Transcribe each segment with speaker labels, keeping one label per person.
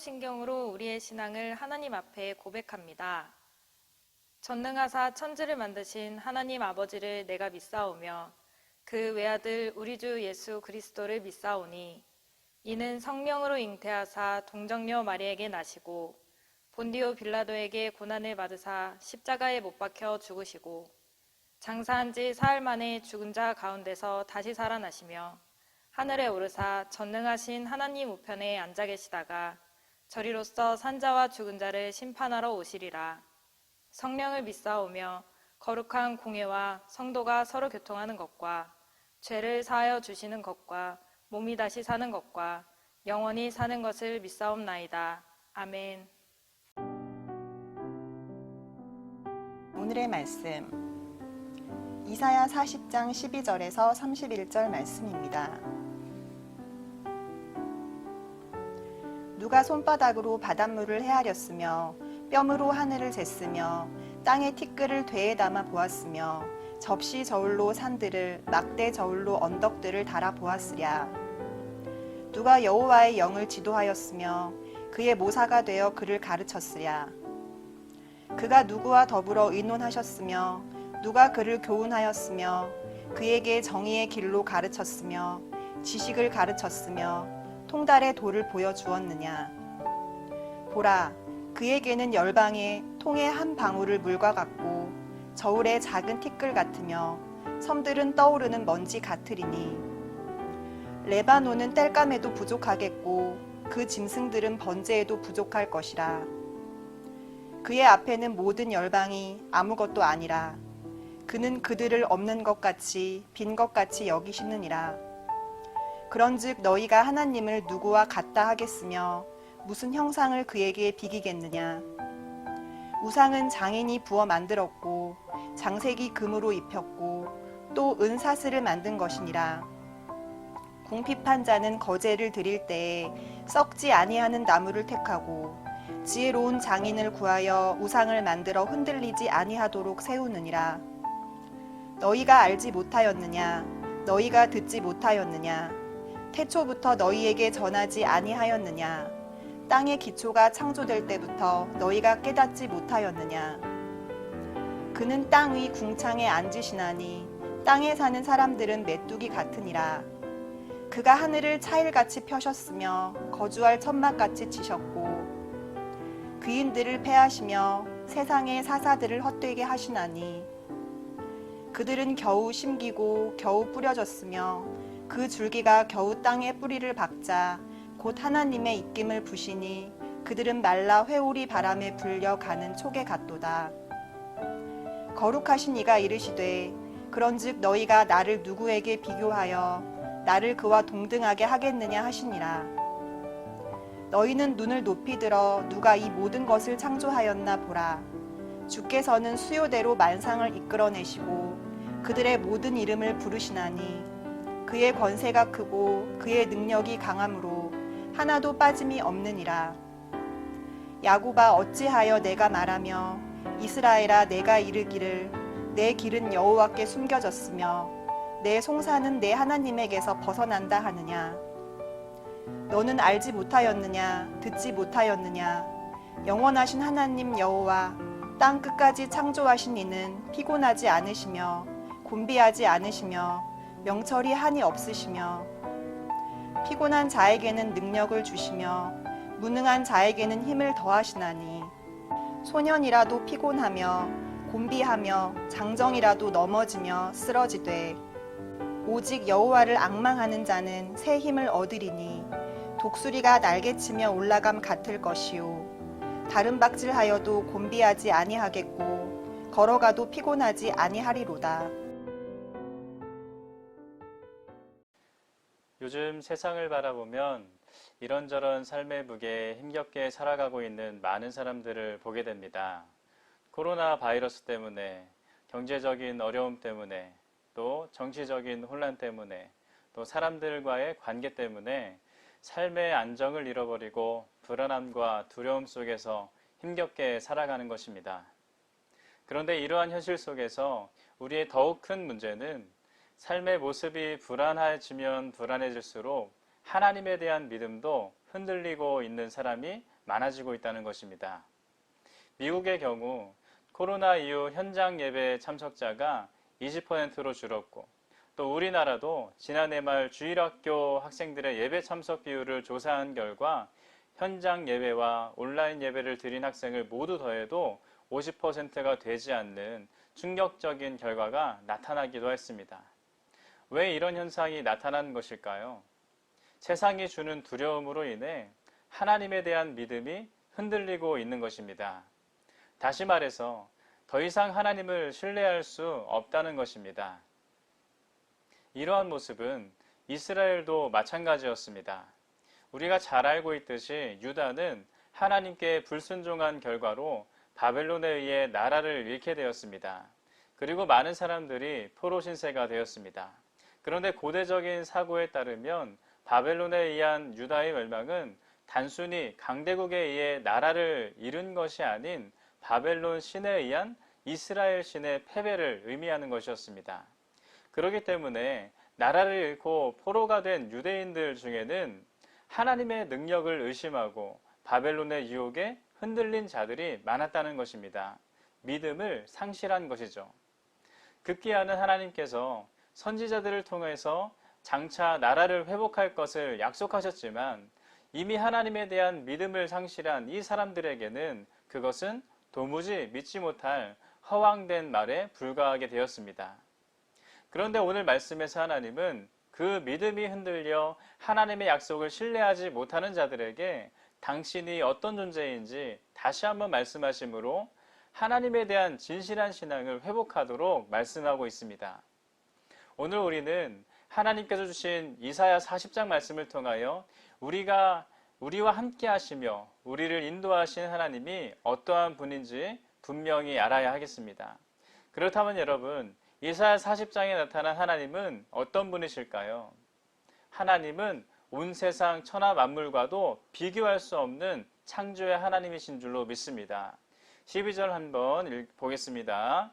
Speaker 1: 사도신경으로 우리의 신앙을 하나님 앞에 고백합니다. 전능하사 천지를 만드신 하나님 아버지를 내가 믿사오며 그 외아들 우리 주 예수 그리스도를 믿사오니 이는 성령으로 잉태하사 동정녀 마리에게 나시고 본디오 빌라도에게 고난을 받으사 십자가에 못 박혀 죽으시고 장사한 지 사흘 만에 죽은 자 가운데서 다시 살아나시며 하늘에 오르사 전능하신 하나님 우편에 앉아 계시다가 저리로서 산자와 죽은 자를 심판하러 오시리라. 성령을 믿사오며 거룩한 공회와 성도가 서로 교통하는 것과 죄를 사하여 주시는 것과 몸이 다시 사는 것과 영원히 사는 것을 믿사옵나이다. 아멘.
Speaker 2: 오늘의 말씀 이사야 40장 12절에서 31절 말씀입니다. 누가 손바닥으로 바닷물을 헤아렸으며 뼘으로 하늘을 쟀으며 땅의 티끌을 되에 담아 보았으며 접시 저울로 산들을 막대 저울로 언덕들을 달아 보았으랴. 누가 여호와의 영을 지도하였으며 그의 모사가 되어 그를 가르쳤으랴. 그가 누구와 더불어 의논하셨으며 누가 그를 교훈하였으며 그에게 정의의 길로 가르쳤으며 지식을 가르쳤으며 통달의 도를 보여주었느냐. 보라, 그에게는 열방의 통의 한 방울을 물과 같고 저울의 작은 티끌 같으며 섬들은 떠오르는 먼지 같으리니 레바논은 땔감에도 부족하겠고 그 짐승들은 번제에도 부족할 것이라. 그의 앞에는 모든 열방이 아무것도 아니라 그는 그들을 없는 것 같이 빈 것 같이 여기시느니라. 그런즉 너희가 하나님을 누구와 같다 하겠으며 무슨 형상을 그에게 비기겠느냐. 우상은 장인이 부어 만들었고 장색이 금으로 입혔고 또 은사슬을 만든 것이니라. 궁핍한 자는 거제를 드릴 때에 썩지 아니하는 나무를 택하고 지혜로운 장인을 구하여 우상을 만들어 흔들리지 아니하도록 세우느니라. 너희가 알지 못하였느냐. 너희가 듣지 못하였느냐. 태초부터 너희에게 전하지 아니하였느냐. 땅의 기초가 창조될 때부터 너희가 깨닫지 못하였느냐. 그는 땅 위 궁창에 앉으시나니 땅에 사는 사람들은 메뚜기 같으니라. 그가 하늘을 차일같이 펴셨으며 거주할 천막같이 치셨고 귀인들을 패하시며 세상의 사사들을 헛되게 하시나니 그들은 겨우 심기고 겨우 뿌려졌으며 그 줄기가 겨우 땅에 뿌리를 박자 곧 하나님의 입김을 부시니 그들은 말라 회오리 바람에 불려 가는 촉에 같도다. 거룩하신 이가 이르시되 그런즉 너희가 나를 누구에게 비교하여 나를 그와 동등하게 하겠느냐 하시니라. 너희는 눈을 높이 들어 누가 이 모든 것을 창조하였나 보라. 주께서는 수요대로 만상을 이끌어내시고 그들의 모든 이름을 부르시나니 그의 권세가 크고 그의 능력이 강함으로 하나도 빠짐이 없느니라. 야곱아 어찌하여 내가 말하며 이스라엘아 내가 이르기를 내 길은 여호와께 숨겨졌으며 내 송사는 내 하나님에게서 벗어난다 하느냐. 너는 알지 못하였느냐 듣지 못하였느냐. 영원하신 하나님 여호와 땅 끝까지 창조하신 이는 피곤하지 않으시며 곤비하지 않으시며 명철이 한이 없으시며 피곤한 자에게는 능력을 주시며 무능한 자에게는 힘을 더하시나니 소년이라도 피곤하며 곤비하며 장정이라도 넘어지며 쓰러지되 오직 여호와를 앙망하는 자는 새 힘을 얻으리니 독수리가 날개치며 올라감 같을 것이요 다른 박질하여도 곤비하지 아니하겠고 걸어가도 피곤하지 아니하리로다.
Speaker 3: 요즘 세상을 바라보면 이런저런 삶의 무게에 힘겹게 살아가고 있는 많은 사람들을 보게 됩니다. 코로나 바이러스 때문에, 경제적인 어려움 때문에, 또 정치적인 혼란 때문에, 또 사람들과의 관계 때문에 삶의 안정을 잃어버리고 불안함과 두려움 속에서 힘겹게 살아가는 것입니다. 그런데 이러한 현실 속에서 우리의 더욱 큰 문제는 삶의 모습이 불안해지면 불안해질수록 하나님에 대한 믿음도 흔들리고 있는 사람이 많아지고 있다는 것입니다. 미국의 경우 코로나 이후 현장 예배 참석자가 20%로 줄었고, 또 우리나라도 지난해 말 주일학교 학생들의 예배 참석 비율을 조사한 결과 현장 예배와 온라인 예배를 드린 학생을 모두 더해도 50%가 되지 않는 충격적인 결과가 나타나기도 했습니다. 왜 이런 현상이 나타나는 것일까요? 세상이 주는 두려움으로 인해 하나님에 대한 믿음이 흔들리고 있는 것입니다. 다시 말해서 더 이상 하나님을 신뢰할 수 없다는 것입니다. 이러한 모습은 이스라엘도 마찬가지였습니다. 우리가 잘 알고 있듯이 유다는 하나님께 불순종한 결과로 바벨론에 의해 나라를 잃게 되었습니다. 그리고 많은 사람들이 포로 신세가 되었습니다. 그런데 고대적인 사고에 따르면 바벨론에 의한 유다의 멸망은 단순히 강대국에 의해 나라를 잃은 것이 아닌 바벨론 신에 의한 이스라엘 신의 패배를 의미하는 것이었습니다. 그렇기 때문에 나라를 잃고 포로가 된 유대인들 중에는 하나님의 능력을 의심하고 바벨론의 유혹에 흔들린 자들이 많았다는 것입니다. 믿음을 상실한 것이죠. 급기야는 하나님께서 선지자들을 통해서 장차 나라를 회복할 것을 약속하셨지만 이미 하나님에 대한 믿음을 상실한 이 사람들에게는 그것은 도무지 믿지 못할 허황된 말에 불과하게 되었습니다. 그런데 오늘 말씀에서 하나님은 그 믿음이 흔들려 하나님의 약속을 신뢰하지 못하는 자들에게 당신이 어떤 존재인지 다시 한번 말씀하시므로 하나님에 대한 진실한 신앙을 회복하도록 말씀하고 있습니다. 오늘 우리는 하나님께서 주신 이사야 40장 말씀을 통하여 우리와 함께 하시며 우리를 인도하신 하나님이 어떠한 분인지 분명히 알아야 하겠습니다. 그렇다면 여러분, 이사야 40장에 나타난 하나님은 어떤 분이실까요? 하나님은 온 세상 천하 만물과도 비교할 수 없는 창조의 하나님이신 줄로 믿습니다. 12절 한번 보겠습니다.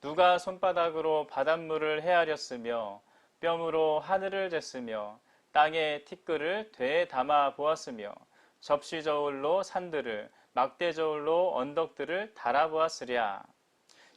Speaker 3: 누가 손바닥으로 바닷물을 헤아렸으며 뼘으로 하늘을 쟀으며 땅에 티끌을 되에 담아 보았으며 접시 저울로 산들을 막대 저울로 언덕들을 달아 보았으랴.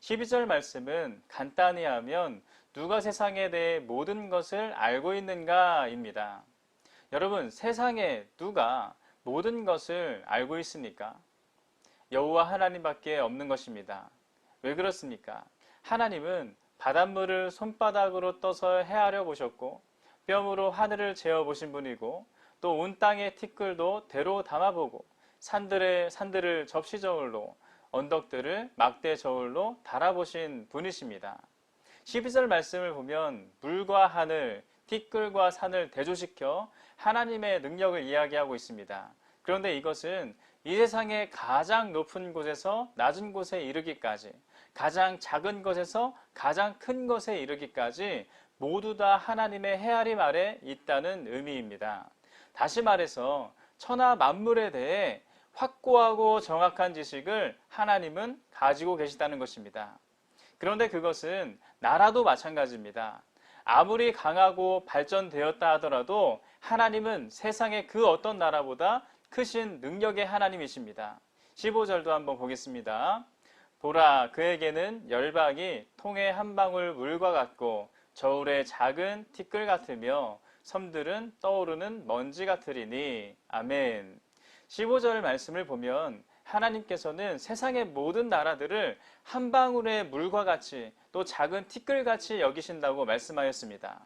Speaker 3: 12절 말씀은 간단히 하면 누가 세상에 대해 모든 것을 알고 있는가입니다. 여러분, 세상에 누가 모든 것을 알고 있습니까? 여호와 하나님밖에 없는 것입니다. 왜 그렇습니까? 하나님은 바닷물을 손바닥으로 떠서 헤아려 보셨고 뼘으로 하늘을 재어 보신 분이고 또 온 땅의 티끌도 대로 담아보고 산들을 접시 저울로 언덕들을 막대 저울로 달아보신 분이십니다. 12절 말씀을 보면 물과 하늘, 티끌과 산을 대조시켜 하나님의 능력을 이야기하고 있습니다. 그런데 이것은 이 세상의 가장 높은 곳에서 낮은 곳에 이르기까지, 가장 작은 것에서 가장 큰 것에 이르기까지 모두 다 하나님의 헤아림 아래 있다는 의미입니다. 다시 말해서 천하 만물에 대해 확고하고 정확한 지식을 하나님은 가지고 계시다는 것입니다. 그런데 그것은 나라도 마찬가지입니다. 아무리 강하고 발전되었다 하더라도 하나님은 세상의 그 어떤 나라보다 크신 능력의 하나님이십니다. 15절도 한번 보겠습니다. 보라, 그에게는 열방이 통의 한 방울 물과 같고 저울의 작은 티끌 같으며 섬들은 떠오르는 먼지 같으리니. 아멘. 15절 말씀을 보면 하나님께서는 세상의 모든 나라들을 한 방울의 물과 같이 또 작은 티끌같이 여기신다고 말씀하였습니다.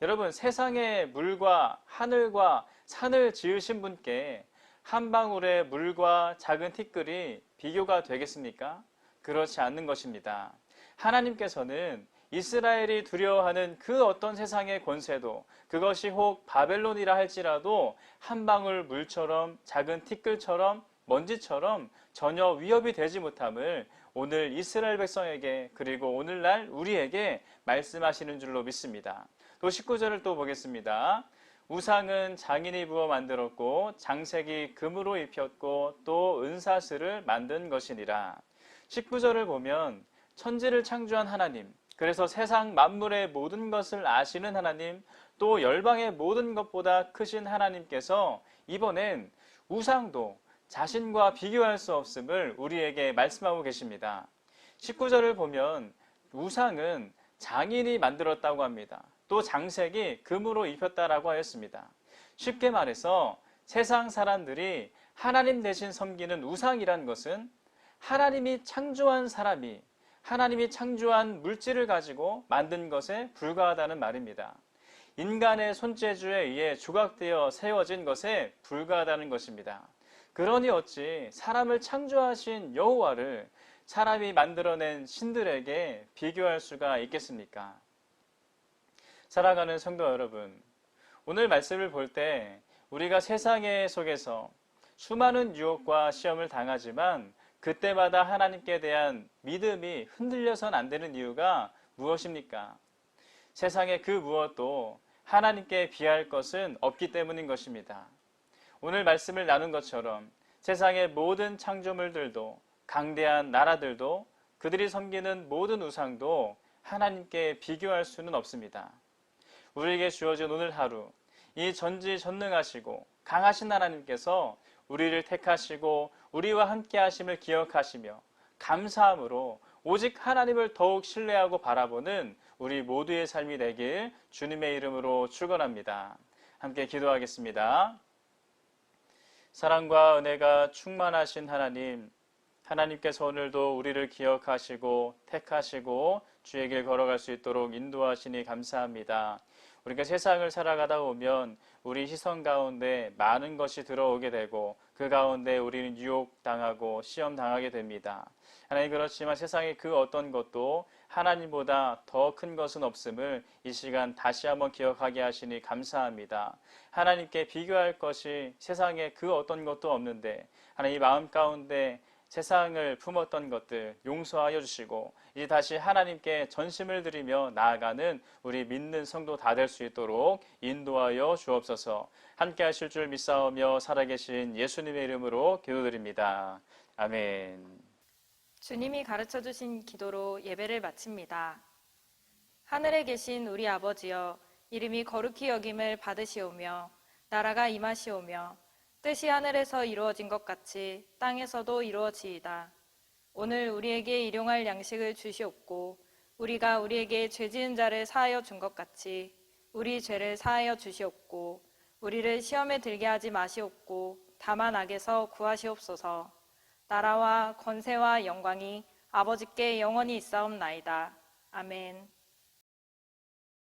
Speaker 3: 여러분, 세상의 물과 하늘과 산을 지으신 분께 한 방울의 물과 작은 티끌이 비교가 되겠습니까? 그렇지 않는 것입니다. 하나님께서는 이스라엘이 두려워하는 그 어떤 세상의 권세도 그것이 혹 바벨론이라 할지라도 한 방울 물처럼 작은 티끌처럼 먼지처럼 전혀 위협이 되지 못함을 오늘 이스라엘 백성에게 그리고 오늘날 우리에게 말씀하시는 줄로 믿습니다. 또 19절을 또 보겠습니다. 우상은 장인이 부어 만들었고 장색이 금으로 입혔고 또 은사슬을 만든 것이니라. 19절을 보면 천지를 창조한 하나님, 그래서 세상 만물의 모든 것을 아시는 하나님, 또 열방의 모든 것보다 크신 하나님께서 이번엔 우상도 자신과 비교할 수 없음을 우리에게 말씀하고 계십니다. 19절을 보면 우상은 장인이 만들었다고 합니다. 또 장색이 금으로 입혔다라고 하였습니다. 쉽게 말해서 세상 사람들이 하나님 대신 섬기는 우상이란 것은 하나님이 창조한 사람이 하나님이 창조한 물질을 가지고 만든 것에 불과하다는 말입니다. 인간의 손재주에 의해 조각되어 세워진 것에 불과하다는 것입니다. 그러니 어찌 사람을 창조하신 여호와를 사람이 만들어낸 신들에게 비교할 수가 있겠습니까? 살아가는 성도 여러분, 오늘 말씀을 볼 때 우리가 세상의 속에서 수많은 유혹과 시험을 당하지만 그때마다 하나님께 대한 믿음이 흔들려선 안 되는 이유가 무엇입니까? 세상의 그 무엇도 하나님께 비할 것은 없기 때문인 것입니다. 오늘 말씀을 나눈 것처럼 세상의 모든 창조물들도 강대한 나라들도 그들이 섬기는 모든 우상도 하나님께 비교할 수는 없습니다. 우리에게 주어진 오늘 하루, 이 전지전능하시고 강하신 하나님께서 우리를 택하시고 우리와 함께 하심을 기억하시며 감사함으로 오직 하나님을 더욱 신뢰하고 바라보는 우리 모두의 삶이 되길 주님의 이름으로 축원합니다. 함께 기도하겠습니다. 사랑과 은혜가 충만하신 하나님, 하나님께서 오늘도 우리를 기억하시고 택하시고 주의 길 걸어갈 수 있도록 인도하시니 감사합니다. 우리가 세상을 살아가다 보면 우리 시선 가운데 많은 것이 들어오게 되고 그 가운데 우리는 유혹당하고 시험당하게 됩니다. 하나님, 그렇지만 세상의 그 어떤 것도 하나님보다 더 큰 것은 없음을 이 시간 다시 한번 기억하게 하시니 감사합니다. 하나님께 비교할 것이 세상에 그 어떤 것도 없는데 하나님 마음 가운데 세상을 품었던 것들 용서하여 주시고 이제 다시 하나님께 전심을 드리며 나아가는 우리 믿는 성도 다 될 수 있도록 인도하여 주옵소서. 함께 하실 줄 믿사오며 살아계신 예수님의 이름으로 기도드립니다. 아멘.
Speaker 1: 주님이 가르쳐 주신 기도로 예배를 마칩니다. 하늘에 계신 우리 아버지여, 이름이 거룩히 여김을 받으시오며 나라가 임하시오며 뜻이 하늘에서 이루어진 것 같이 땅에서도 이루어지이다. 오늘 우리에게 일용할 양식을 주시옵고 우리가 우리에게 죄 지은 자를 사하여 준 것 같이 우리 죄를 사하여 주시옵고 우리를 시험에 들게 하지 마시옵고 다만 악에서 구하시옵소서. 나라와 권세와 영광이 아버지께 영원히 있사옵나이다. 아멘.